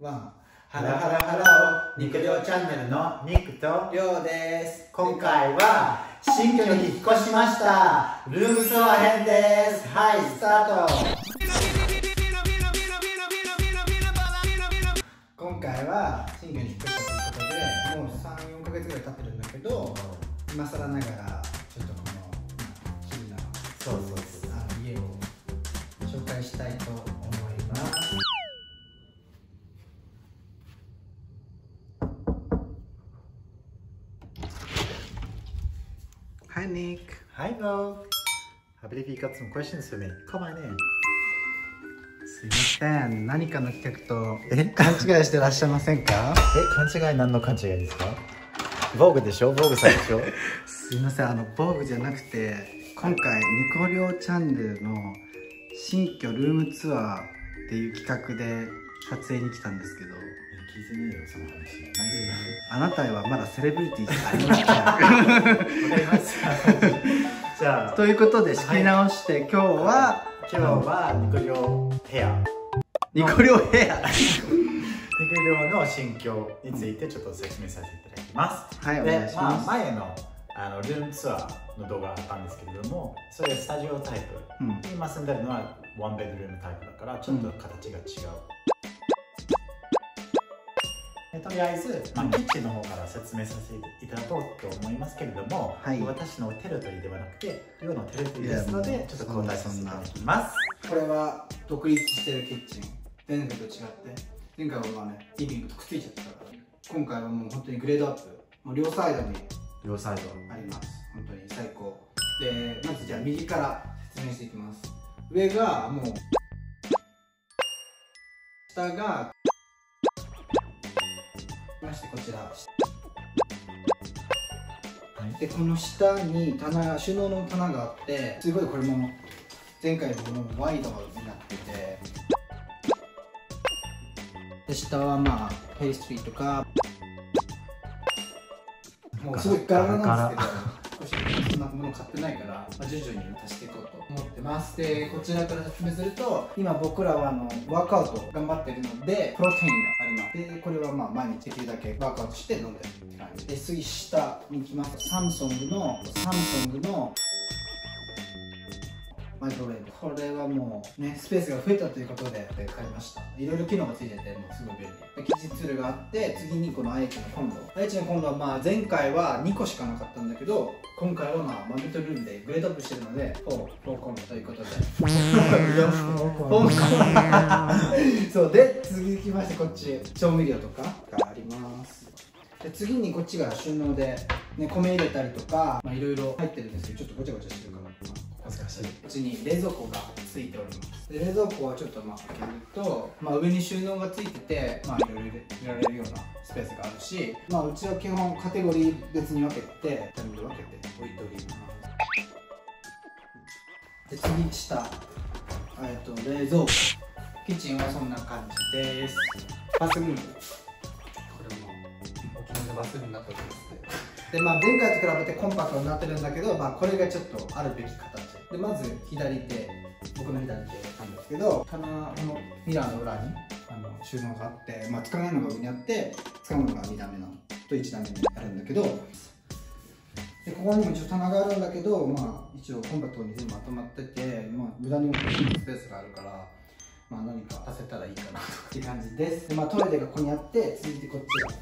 ワン。ハローハローハロー、肉料チャンネルのニックとりょうです。今回は新居に引っ越しました。ルームツアー編です。はい、スタート。今回は新居に引っ越したということで、もう3、4ヶ月ぐらい経ってるんだけど、今更ながらちょっとこの不思議な家を紹介したいと思います。Hi Nick. Hi Vogue. I believe you got some questions for me. Come on in. すいません、何かの企画と勘違いしてらっしゃいませんか？勘違い、何の勘違いですか？Vogue でしょ？ Vogue さんでしょ？すいません、Vogue じゃなくて、今回ニコリョウチャンネルの新居ルームツアーっていう企画で撮影に来たんですけど、聞いてねえよ、その話。あなたはまだセレブリティじゃありません。わかりました。じゃあということで仕切り直して、今日はニコリョウヘア。ニコリョウヘア。ニコリョウの新居についてちょっと説明させていただきます。はい、お願いします。前のルームツアーの動画あったんですけれども、それスタジオタイプ、今住んでるのはワンベッドルームタイプだからちょっと形が違う。とりあえず、キッチンの方から説明させていただこうと思いますけれども、私のテリトリーではなくて寮のテリトリーですので、ちょっと交代させていただきます。これは独立してるキッチン。前回と違って前回はね、リビングとくっついちゃったから、今回はもう本当にグレードアップ、もう両サイドにあります。本当に最高で、まずじゃあ右から説明していきます。上がもう、下がましてこちら、でこの下に収納の棚があって、すごいこれも前回のものもワイドになってて、で下はペーストリーとか、もうすごいガラガラなんですけど、そんなもの買ってないから、徐々に足していこうと思ってます。でこちらから説明すると、今僕らはワークアウト頑張ってるのでプロテインがあります。でこれは毎日できるだけワークアウトして飲んでるって感じで、次下に行きますと、サムソングのマイクロウェーブ。これはもうね、スペースが増えたということで買いました。いろいろ機能がついてて、もうすごい便利。キッチンツールがあって、次にこの愛知のコンロは前回は2個しかなかったんだけど、今回はマミットルームでグレードアップしてるので4コンロということでそうで、次行きまして、こっち調味料とかがあります。で次にこっちが収納で、ね、米入れたりとかいろいろ入ってるんですけど、ちょっとごちゃごちゃしてるから恥ずかしい。こっちに冷蔵庫がついております。で冷蔵庫はちょっと開けると、上に収納がついてて、いろいろ入れられるようなスペースがあるし、うちは基本カテゴリー別に分けてタイムで分けて置いております。で次下、冷蔵庫、キッチンはそんな感じです。バスルーム、これも大きめのバスルームになっております。で前回と比べてコンパクトになってるんだけど、これがちょっとあるべき形で、まず左手、僕の左手なんですけど、棚のミラーの裏に収納があって、使わないのが上にあって使うのが2段目と1段目にあるんだけど、でここにも一応棚があるんだけど、一応コンパクトに全部まとまってて、無駄に大きいスペースがあるから、何か足せたらいいかなっていう感じです。で、トイレがここにあって、続いてこっちが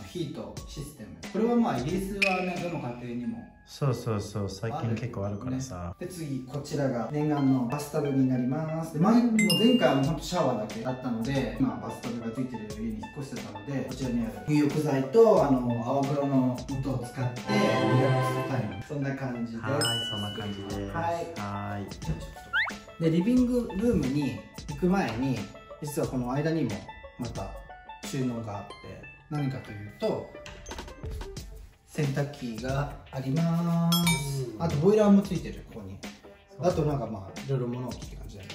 ヒートシステム。これはイギリスはね、どの家庭にもそう最近結構あるからさ、で次こちらが念願のバスタブになります。で前回は本当シャワーだけだったので、バスタブがついてる家に引っ越してたので、こちらにある入浴剤と泡風呂の素を使ってリラックスタイム、そんな感じです。そんな感じです。でリビングルームに行く前に、実はこの間にもまた収納があって、何かというと洗濯機があります。あとボイラーもついてる、ここに。あといろいろ物置って感じだよね。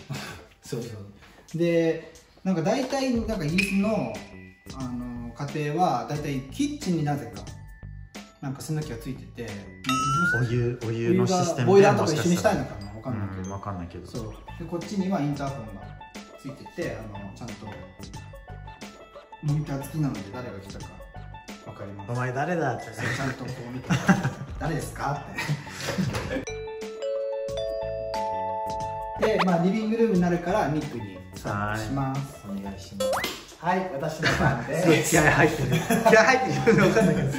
で大体イギリスの家庭は大体キッチンになぜか洗濯機がついてて、お湯のシステムでボイラーとか一緒にしたいのかな、分かんないけど、でこっちにはインターホンがついてて、ちゃんとモニター付きなので誰が来たかわかります。お前誰だってちゃんとこう見て誰ですかってで、まあリビングルームになるからニックに参加します。お願いします。はい、私の番です。気合入ってる。気合入ってる。自分で分かんないけど。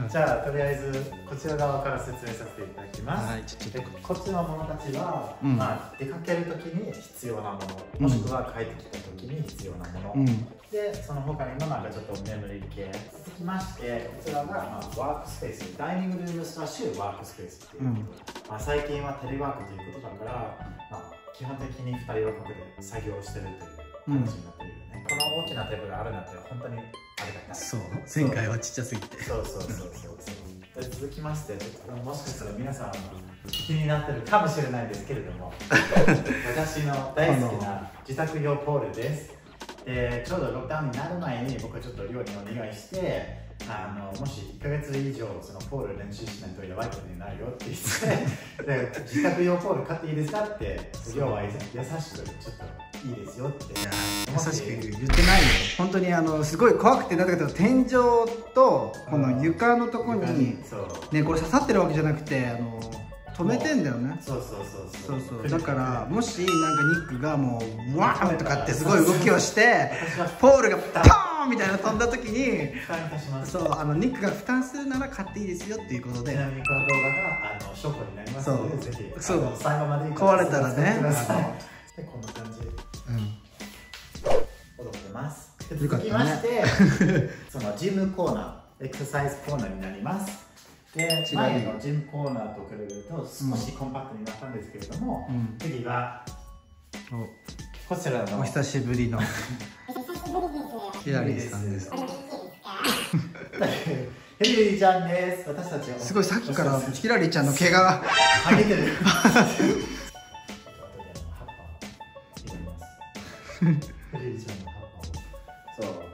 じゃあとりあえずこちら側から説明させていただきます。はい、ちょっとこっちの者たちは、まあ出かけるときに必要なもの、もしくは帰ってきたときに必要なもの、でその他にもなんかちょっとメモリー系。続きましてこちらが、まあ、ワークスペース、ダイニングルームスラッシュワークスペースっていうことで、まあ最近はテレワークということだから、まあ基本的に2人はここで作業してるという感じになってるよね。この大きなテーブルがあるなんて本当にありがたい。そう、前回はちっちゃすぎて。そう。続きまして、もしかしたら皆さん気になってるかもしれないですけれども私の大好きな自宅用ポールです。ちょうどロックダウンになる前に僕はちょっと寮にお願いしてもし1ヶ月以上そのポール練習しないとやばいことになるよって言ってで自宅用ポール買っていいですかって寮は優しくちょっといいですよって優しく言ってないよ。本当にすごい怖くて、なんだけど天井とこの床のところにね、これ刺さってるわけじゃなくて止めてんだよね。そうだからもしなんかニックがもうワーンとかってすごい動きをしてポールがパーンみたいな飛んだ時にそうニックが負担するなら買っていいですよっていうことで、ちなみにこの動画が証拠になりますので、ぜひ最後まで壊れたらねでこんな感じ踊ってます。続きましてそのジムコーナー、エクササイズコーナーになります。で前のジムコーナーと比べると少しコンパクトになったんですけれども、次はこちらのお久しぶりのヒラリーさんです。ヒラリーちゃんです。私たちはすごいさっきからヒラリーちゃんの毛がハゲてる。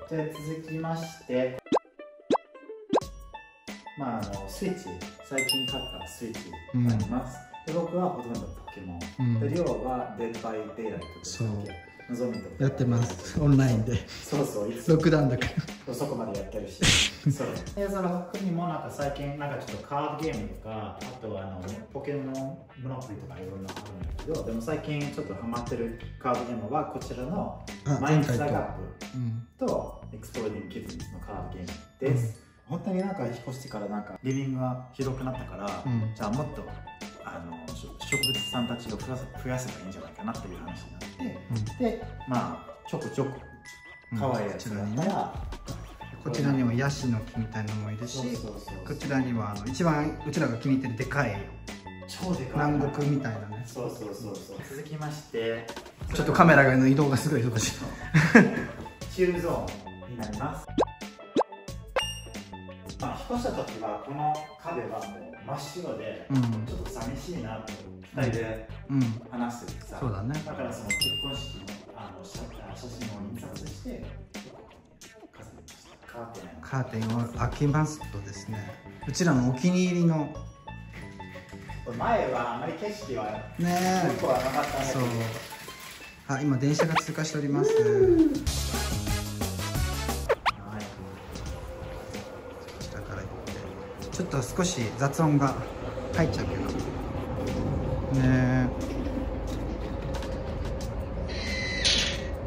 で続きましてスイッチ、最近買ったスイッチがあります。で僕はほとんどポケモン、でリオはデッドバイデイライトとか望みとかやってます。オンラインで。そうロックダウンだからそこまでやってるしそうでその他にもなんか最近なんかちょっとカードゲームとか、あとはポケモンモノポリとかいろんなあるんだけど、でも最近ちょっとハマってるカードゲームはこちらのマインズ・ザ・ガップとエクスプローディング・キッズのカードゲームです。本当になんか引っ越してからなんかリビングが広くなったから、じゃあもっと植物さんたちを増やせばいいんじゃないかなっていう話になって、でまあちょくちょく可愛いやつがあったら、こちらにもヤシの木みたいなのもいるし、こちらには一番うちらが気に入ってるでかい超でかい南国みたいなね。そう続きましてちょっとカメラの移動がすごい忙しいチルゾーンになります。引っ越した時はこの壁はもう真っ白で、ちょっと寂しいなと2人で話しててさ、そうだね。だからその結婚式の写真を印刷してカーテンを開けますとですね、うちらのお気に入りの前はあまり景色はねよくはなかったんだけど、あ、今電車が通過しております。ちょっと少し雑音が入っちゃうけどね。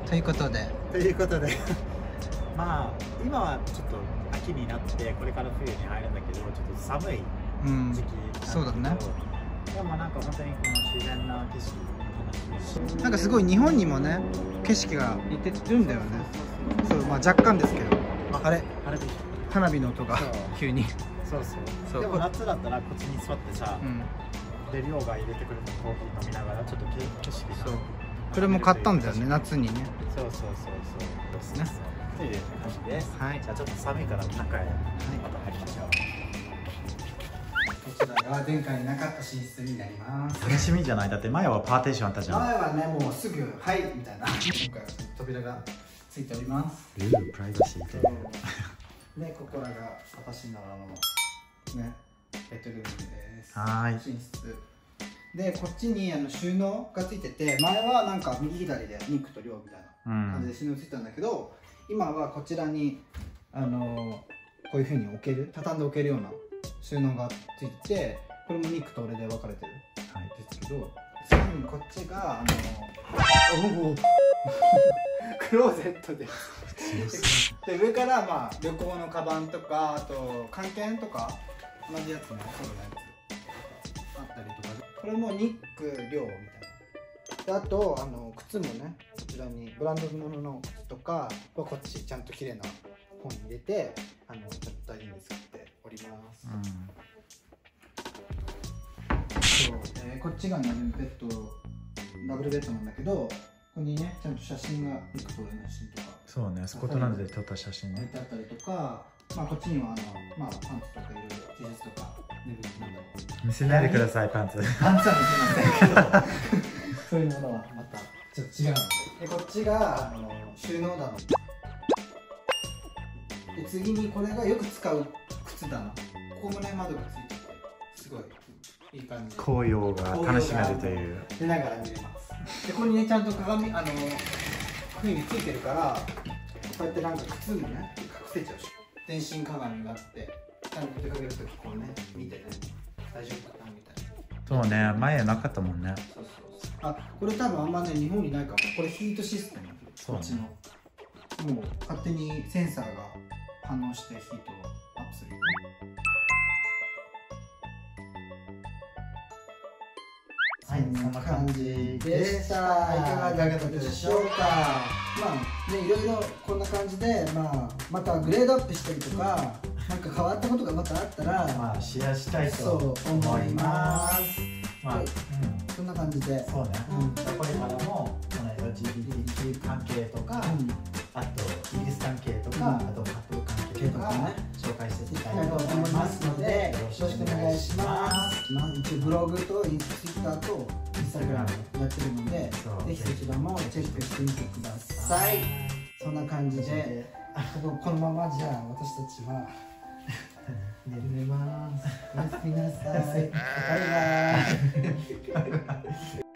ということでまあ今はちょっと秋になってこれから冬に入るんだけど、ちょっと寒い時期そうだね。でもなんか本当にこの自然な景色楽しみし、なんかすごい日本にもね景色が似てるんだよね。そう、まあ若干ですけど、あれ花火の音が急に。そうでも夏だったらこっちに座ってさ、で寮が入れてくれたコーヒー飲みながらちょっと景色が、これも買ったんだよね、夏にね。そうですね。という感じです。じゃあちょっと寒いから中へまた入りましょう。こちらが前回になかった寝室になります。楽しみじゃない？だって前はパーテーションあったじゃん。前はね、もうすぐはいみたいな。今回は扉がついております。プライバシーで。で、ここらが私のね、ベッドルームです。寝室で、こっちに収納がついてて、前はなんか右左でニックとリョウみたいな感じで収納ついてたんだけど、今はこちらにこういうふうに畳んで置けるような収納がついてて、これもニックと俺で分かれてるんですけど、次にこっちがクローゼットです。で上からまあ旅行のカバンとか、あと缶犬とか同じやつね、ソロのやつあったりとか、これもニック寮みたいな。であと靴もね、こちらにブランド物の靴とかはこっちちゃんと綺麗な本に入れてちょっと大事に使っております。そう、こっちがねダブルベッドなんだけど、ここにねちゃんと写真がニックと俺の写真とか、そうね、スコットランドで撮った写真ね置いてあったりとか、まあこっちにはパンツとかいろいろ T シャツとかなんだろう、見せないでください、パンツ。パンツは見せませんけどそういうものはまたちょっと違うので、こっちが収納棚で、次にこれがよく使う靴棚、ここもね窓がついててすごいいい感じ、紅葉が楽しめるという、出ながら見れます。でここにねちゃんと鏡こういうふうについてるから、こうやってなんか靴もね隠せちゃうし、全身鏡があって、ちゃんと出かけるときこうね見てね大丈夫かなみたいな。そうね、前なかったもんね。そうあ、これ多分あんまね日本にないかも。これヒートシステム、そうね、こっちのもう勝手にセンサーが反応してヒートをアップするよね。はい、そんな感じでした。いかがだったでしょうか。まあね、いろいろこんな感じで、またグレードアップしたりとか、なんか変わったことがまたあったら、シェアしたいと思います。そんな感じで。そうね。これからもこの LGBT 関係とか、あとイギリス関係とか、あとカップル関係とかね、紹介していきたいと思いますので、よろしくお願いします。一応ブログとツイッターとインスタグラムやってるので、ぜひそちらもチェックしてみてください。そんな感じで、このままじゃあ私たちは寝ます。おやすみなさい。バイバイ。